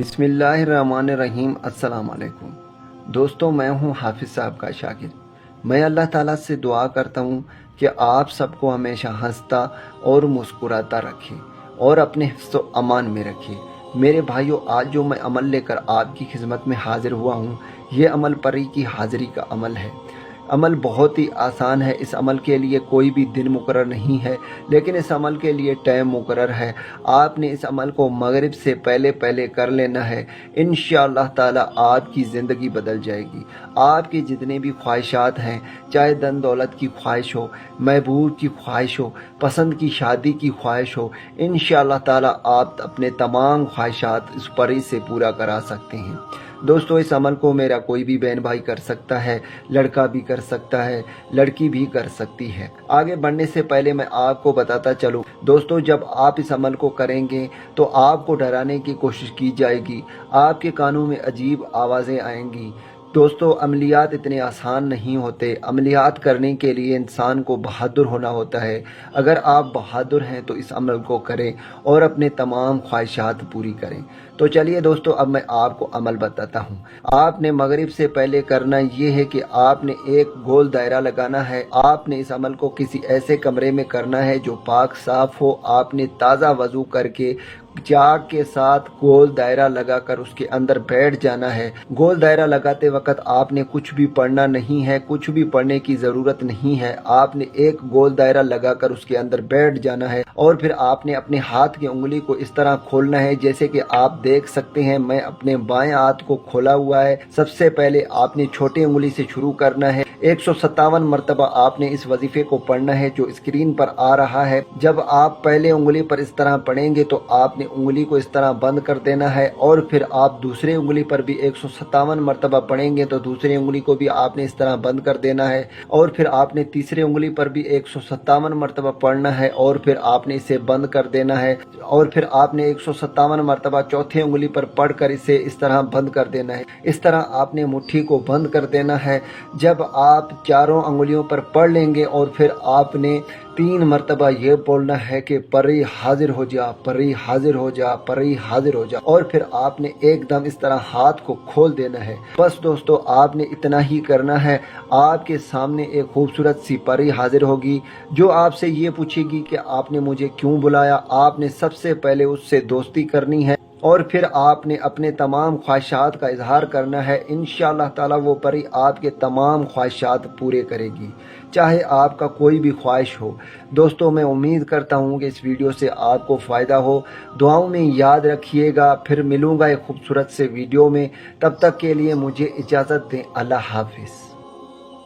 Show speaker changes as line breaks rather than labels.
بسم اللہ الرحمن الرحیم۔ السلام علیکم دوستو، میں ہوں حافظ صاحب کا شاگرد۔ میں اللہ تعالیٰ سے دعا کرتا ہوں کہ آپ سب کو ہمیشہ ہنستا اور مسکراتا رکھے اور اپنے حفظ و امان میں رکھے۔ میرے بھائیو، آج جو میں عمل لے کر آپ کی خدمت میں حاضر ہوا ہوں، یہ عمل پری کی حاضری کا عمل ہے۔ عمل بہت ہی آسان ہے۔ اس عمل کے لیے کوئی بھی دن مقرر نہیں ہے، لیکن اس عمل کے لیے ٹائم مقرر ہے۔ آپ نے اس عمل کو مغرب سے پہلے کر لینا ہے۔ انشاءاللہ تعالی آپ کی زندگی بدل جائے گی۔ آپ کی جتنے بھی خواہشات ہیں، چاہے دن دولت کی خواہش ہو، محبوب کی خواہش ہو، پسند کی شادی کی خواہش ہو، انشاءاللہ تعالی آپ اپنے تمام خواہشات اس پری سے پورا کرا سکتے ہیں۔ دوستو، اس عمل کو میرا کوئی بھی بہن بھائی کر سکتا ہے، لڑکا بھی کر سکتا ہے، لڑکی بھی کر سکتی ہے۔ آگے بڑھنے سے پہلے میں آپ کو بتاتا چلوں دوستو، جب آپ اس عمل کو کریں گے تو آپ کو ڈرانے کی کوشش کی جائے گی، آپ کے کانوں میں عجیب آوازیں آئیں گی۔ دوستو، عملیات اتنے آسان نہیں ہوتے۔ عملیات کرنے کے لیے انسان کو بہادر ہونا ہوتا ہے۔ اگر آپ بہادر ہیں تو اس عمل کو کریں اور اپنے تمام خواہشات پوری کریں۔ تو چلیے دوستو، اب میں آپ کو عمل بتاتا ہوں۔ آپ نے مغرب سے پہلے کرنا یہ ہے کہ آپ نے ایک گول دائرہ لگانا ہے۔ آپ نے اس عمل کو کسی ایسے کمرے میں کرنا ہے جو پاک صاف ہو۔ آپ نے تازہ وضو کر کے چاک کے ساتھ گول دائرہ لگا کر اس کے اندر بیٹھ جانا ہے۔ گول دائرہ لگاتے وقت آپ نے کچھ بھی پڑھنا نہیں ہے، کچھ بھی پڑھنے کی ضرورت نہیں ہے۔ آپ نے ایک گول دائرہ لگا کر اس کے اندر بیٹھ جانا ہے اور پھر آپ نے اپنے ہاتھ کی انگلی کو اس طرح کھولنا ہے جیسے کہ آپ دیکھ سکتے ہیں میں اپنے بائیں ہاتھ کو کھولا ہوا ہے۔ سب سے پہلے آپ نے چھوٹی انگلی سے شروع کرنا ہے۔ 157 مرتبہ آپ نے اس وظیفے کو پڑھنا ہے جو اسکرین پر آ رہا ہے۔ جب آپ پہلے انگلی پر اس طرح پڑھیں گے تو آپ نے انگلی کو اس طرح بند کر دینا ہے، اور پھر آپ دوسری انگلی پر بھی 157 مرتبہ پڑھیں گے تو دوسری انگلی کو بھی آپ نے اس طرح بند کر دینا ہے، اور پھر آپ نے تیسری انگلی پر بھی 157 مرتبہ پڑھنا ہے اور پھر آپ نے اسے بند کر دینا ہے، اور پھر آپ نے 157 مرتبہ چوتھی انگلی پر پڑھ کر اسے اس طرح بند کر دینا ہے۔ اس طرح آپ نے مٹھی کو بند کر دینا ہے۔ جب آپ چاروں انگلیوں پر پڑھ لیں گے اور پھر آپ نے 3 مرتبہ یہ بولنا ہے کہ پری حاضر ہو جا، پری حاضر ہو جا، پری حاضر ہو جا، اور پھر آپ نے ایک دم اس طرح ہاتھ کو کھول دینا ہے۔ بس دوستو، آپ نے اتنا ہی کرنا ہے۔ آپ کے سامنے ایک خوبصورت سی پری حاضر ہوگی جو آپ سے یہ پوچھے گی کہ آپ نے مجھے کیوں بلایا۔ آپ نے سب سے پہلے اس سے دوستی کرنی ہے اور پھر آپ نے اپنے تمام خواہشات کا اظہار کرنا ہے۔ انشاءاللہ تعالی وہ پری آپ کے تمام خواہشات پورے کرے گی، چاہے آپ کا کوئی بھی خواہش ہو۔ دوستو، میں امید کرتا ہوں کہ اس ویڈیو سے آپ کو فائدہ ہو۔ دعاؤں میں یاد رکھیے گا۔ پھر ملوں گا ایک خوبصورت سے ویڈیو میں۔ تب تک کے لیے مجھے اجازت دیں۔ اللہ حافظ۔